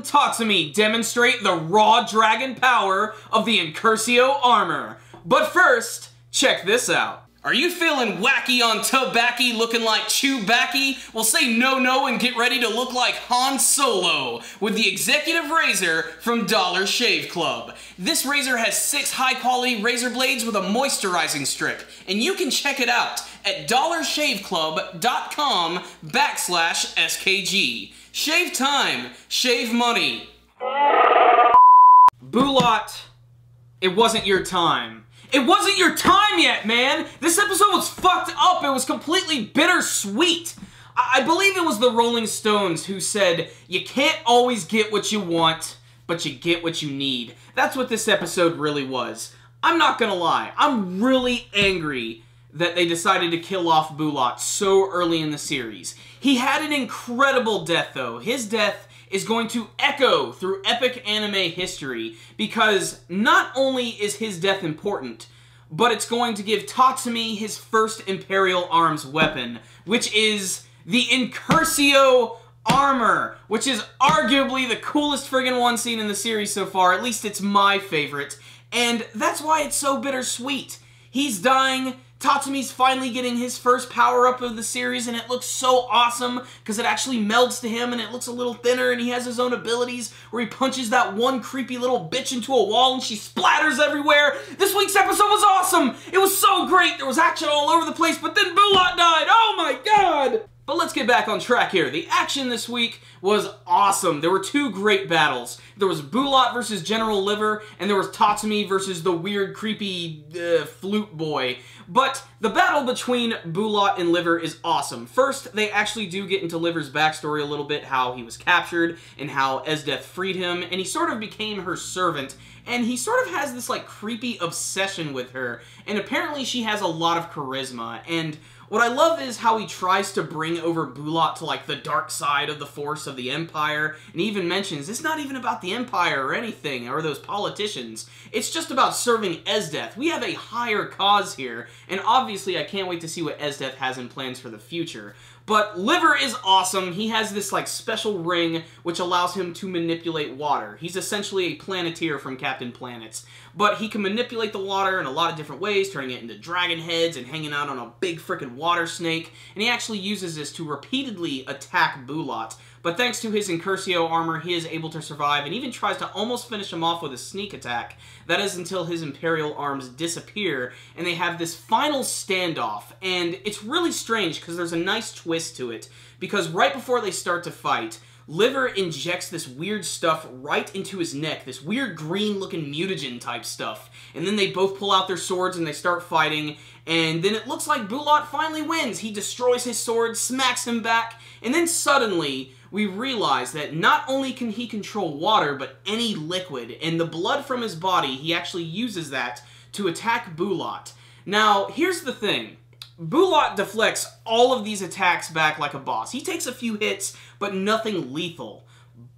and Tatsumi demonstrate the raw dragon power of the Incursio armor. But first, check this out. Are you feeling wacky on tobacco looking like Chewbacca? Well, say no and get ready to look like Han Solo with the Executive Razor from Dollar Shave Club. This razor has 6 high-quality razor blades with a moisturizing strip, and you can check it out at dollarshaveclub.com/SKG. Shave time, shave money. Bulat, it wasn't your time. It wasn't your time yet, man! This episode was fucked up. It was completely bittersweet. I believe it was the Rolling Stones who said, you can't always get what you want, but you get what you need. That's what this episode really was. I'm not gonna lie. I'm really angry that they decided to kill off Bulat so early in the series. He had an incredible death, though. His death is going to echo through epic anime history, because not only is his death important, but it's going to give Tatsumi his first Imperial Arms weapon, which is the Incursio armor, which is arguably the coolest friggin' one seen in the series so far. At least it's my favorite, and that's why it's so bittersweet. He's dying. Tatsumi's finally getting his first power-up of the series, and it looks so awesome, because it actually melds to him, and it looks a little thinner, and he has his own abilities, where he punches that one creepy little bitch into a wall, and she splatters everywhere. This week's episode was awesome! It was so great! There was action all over the place, but then Bulat died! Oh my god! But let's get back on track here. The action this week was awesome. There were 2 great battles. There was Bulat versus General Liver, and there was Tatsumi versus the weird, creepy, flute boy. But the battle between Bulat and Liver is awesome. First, they actually do get into Liver's backstory a little bit, how he was captured, and how Esdeath freed him, and he sort of became her servant. And he sort of has this, like, creepy obsession with her, and apparently she has a lot of charisma, and what I love is how he tries to bring over Bulat to, like, the dark side of the force of the Empire, and he even mentions, it's not even about the Empire or anything, or those politicians. It's just about serving Esdeath. We have a higher cause here, and obviously I can't wait to see what Esdeath has in plans for the future. But Liver is awesome. He has this, like, special ring which allows him to manipulate water. He's essentially a Planeteer from Captain Planets. But he can manipulate the water in a lot of different ways, turning it into dragon heads and hanging out on a big frickin' water snake. And he actually uses this to repeatedly attack Bulat. But thanks to his Incursio armor, he is able to survive and even tries to almost finish him off with a sneak attack. That is until his Imperial arms disappear, and they have this final standoff. And it's really strange, because there's a nice twist to it. Because right before they start to fight, Liver injects this weird stuff right into his neck, this weird green-looking mutagen type stuff. And then they both pull out their swords and they start fighting, and then it looks like Bulat finally wins. He destroys his sword, smacks him back, and then suddenly we realize that not only can he control water, but any liquid, and the blood from his body, he actually uses that to attack Bulat. Now, here's the thing. Bulat deflects all of these attacks back like a boss. He takes a few hits, but nothing lethal.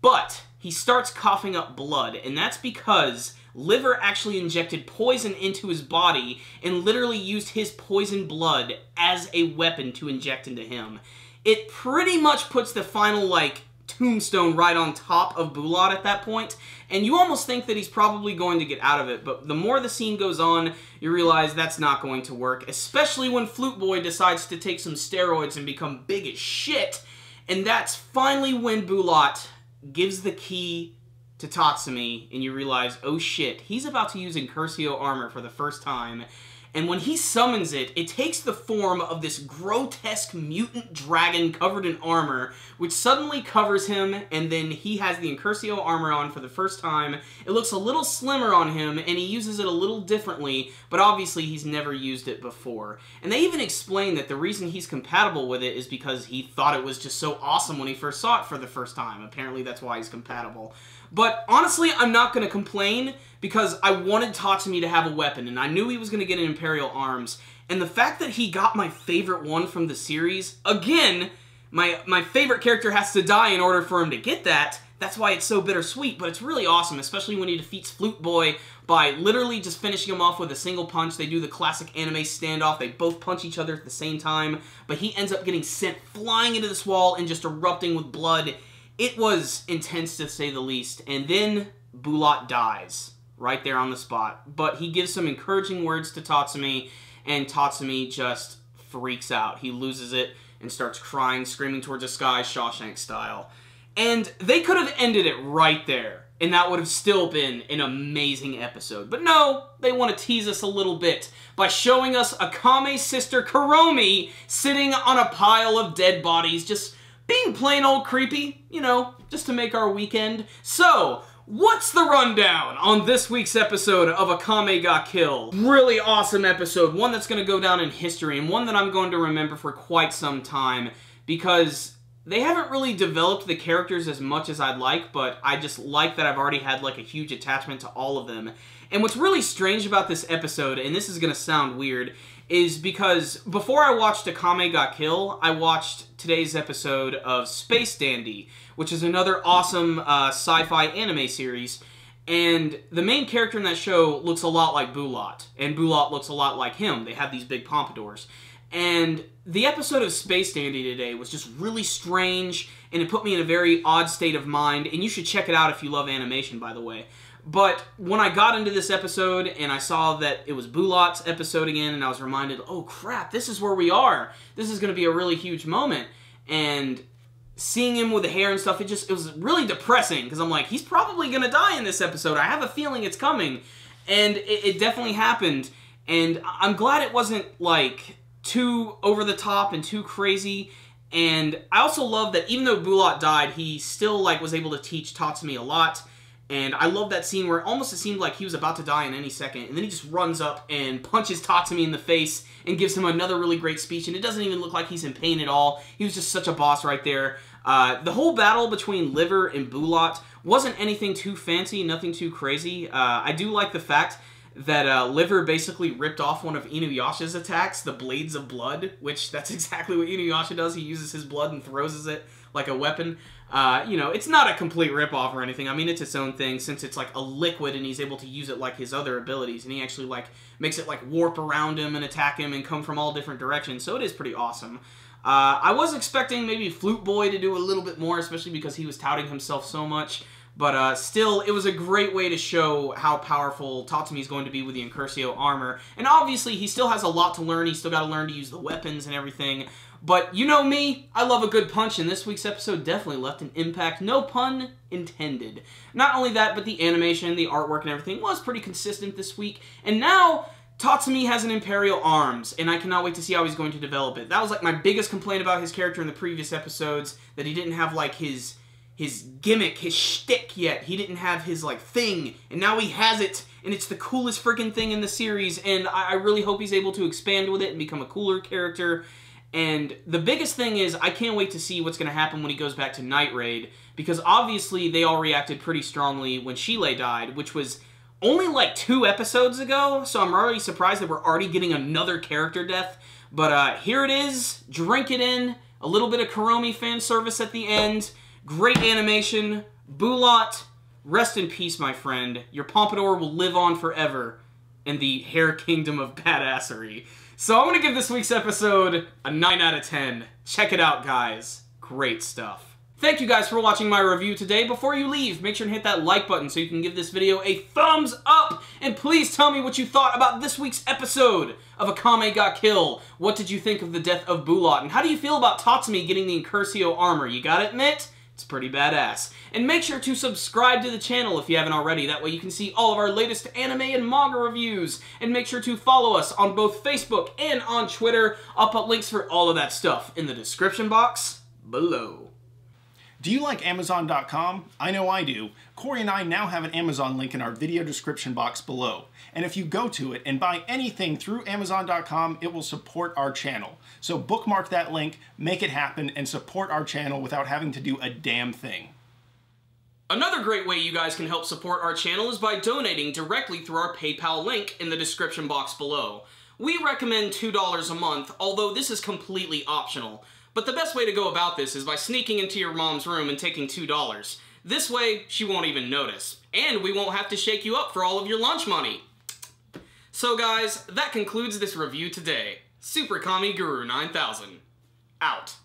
But he starts coughing up blood, and that's because Liver actually injected poison into his body and literally used his poison blood as a weapon to inject into him. It pretty much puts the final, like, tombstone right on top of Bulat at that point, and you almost think that he's probably going to get out of it, but the more the scene goes on, you realize that's not going to work, especially when Flute Boy decides to take some steroids and become big as shit, and that's finally when Bulat gives the key to Tatsumi, and you realize, oh shit, he's about to use Incursio armor for the first time. And when he summons it, it takes the form of this grotesque mutant dragon covered in armor, which suddenly covers him, and then he has the Incursio armor on for the first time. It looks a little slimmer on him, and he uses it a little differently, but obviously he's never used it before. And they even explain that the reason he's compatible with it is because he thought it was just so awesome when he first saw it for the first time. Apparently that's why he's compatible. But honestly, I'm not going to complain, because I wanted Tatsumi to have a weapon, and I knew he was going to get an Imperial Arms, and the fact that he got my favorite one from the series, again, my favorite character has to die in order for him to get that. That's why it's so bittersweet, but it's really awesome, especially when he defeats Flute Boy by literally just finishing him off with a single punch. They do the classic anime standoff. They both punch each other at the same time, but he ends up getting sent flying into this wall and just erupting with blood. It was intense to say the least, and then Bulat dies right there on the spot. But he gives some encouraging words to Tatsumi, and Tatsumi just freaks out. He loses it and starts crying, screaming towards the sky, Shawshank style. And they could have ended it right there, and that would have still been an amazing episode. But no, they want to tease us a little bit by showing us Akame's sister Kuromi sitting on a pile of dead bodies, just being plain old creepy, you know, just to make our weekend. So, what's the rundown on this week's episode of Akame ga Kill? Really awesome episode, one that's going to go down in history, and one that I'm going to remember for quite some time, because they haven't really developed the characters as much as I'd like, but I just like that I've already had like a huge attachment to all of them. And what's really strange about this episode, and this is going to sound weird, is because before I watched Akame ga Kill, I watched today's episode of Space Dandy, which is another awesome sci-fi anime series. And the main character in that show looks a lot like Bulat, and Bulat looks a lot like him. They have these big pompadours. And the episode of Space Dandy today was just really strange, and it put me in a very odd state of mind, and you should check it out if you love animation, by the way. But when I got into this episode, and I saw that it was Bulat's episode again, and I was reminded, oh crap, this is where we are. This is going to be a really huge moment. And seeing him with the hair and stuff, it was really depressing, because I'm like, he's probably going to die in this episode. I have a feeling it's coming. And it definitely happened. And I'm glad it wasn't, like, too over the top and too crazy. And I also love that even though Bulat died, he still, like, was able to teach Tatsumi a lot. And I love that scene where almost it seemed like he was about to die in any second, and then he just runs up and punches Tatsumi in the face and gives him another really great speech, and it doesn't even look like he's in pain at all. He was just such a boss right there. The whole battle between Liver and Bulat wasn't anything too fancy, nothing too crazy. I do like the fact that Liver basically ripped off one of Inuyasha's attacks, the Blades of Blood, which that's exactly what Inuyasha does. He uses his blood and throws it like a weapon. You know, it's not a complete ripoff or anything. I mean, it's its own thing since it's like a liquid and he's able to use it like his other abilities. And he actually like makes it like warp around him and attack him and come from all different directions. So it is pretty awesome. I was expecting maybe Flute Boy to do a little bit more, especially because he was touting himself so much. But still, it was a great way to show how powerful Tatsumi is going to be with the Incursio armor. And obviously, he still has a lot to learn. He's still got to learn to use the weapons and everything. But you know me, I love a good punch, and this week's episode definitely left an impact. No pun intended. Not only that, but the animation, the artwork, and everything was pretty consistent this week. And now, Tatsumi has an Imperial Arms, and I cannot wait to see how he's going to develop it. That was like my biggest complaint about his character in the previous episodes, that he didn't have like his gimmick, his shtick yet. He didn't have his, like, thing, and now he has it, and it's the coolest freaking thing in the series, and I really hope he's able to expand with it and become a cooler character. And the biggest thing is, I can't wait to see what's going to happen when he goes back to Night Raid, because obviously they all reacted pretty strongly when Shile died, which was only like 2 episodes ago, so I'm already surprised that we're already getting another character death. But here it is, drink it in, a little bit of Kuromi fan service at the end, great animation. Bulat, rest in peace, my friend. Your pompadour will live on forever in the hair kingdom of badassery. So I'm going to give this week's episode a 9 out of 10. Check it out, guys. Great stuff. Thank you guys for watching my review today. Before you leave, make sure to hit that like button so you can give this video a thumbs up. And please tell me what you thought about this week's episode of Akame ga Kill. What did you think of the death of Bulat? And how do you feel about Tatsumi getting the Incursio armor? You gotta admit, it's pretty badass. And make sure to subscribe to the channel if you haven't already. That way you can see all of our latest anime and manga reviews. And make sure to follow us on both Facebook and on Twitter. I'll put links for all of that stuff in the description box below. Do you like Amazon.com? I know I do. Corey and I now have an Amazon link in our video description box below. And if you go to it and buy anything through Amazon.com, it will support our channel. So bookmark that link, make it happen, and support our channel without having to do a damn thing. Another great way you guys can help support our channel is by donating directly through our PayPal link in the description box below. We recommend $2 a month, although this is completely optional. But the best way to go about this is by sneaking into your mom's room and taking $2. This way, she won't even notice. And we won't have to shake you up for all of your lunch money. So guys, that concludes this review today. Super Kami Guru 9000. Out.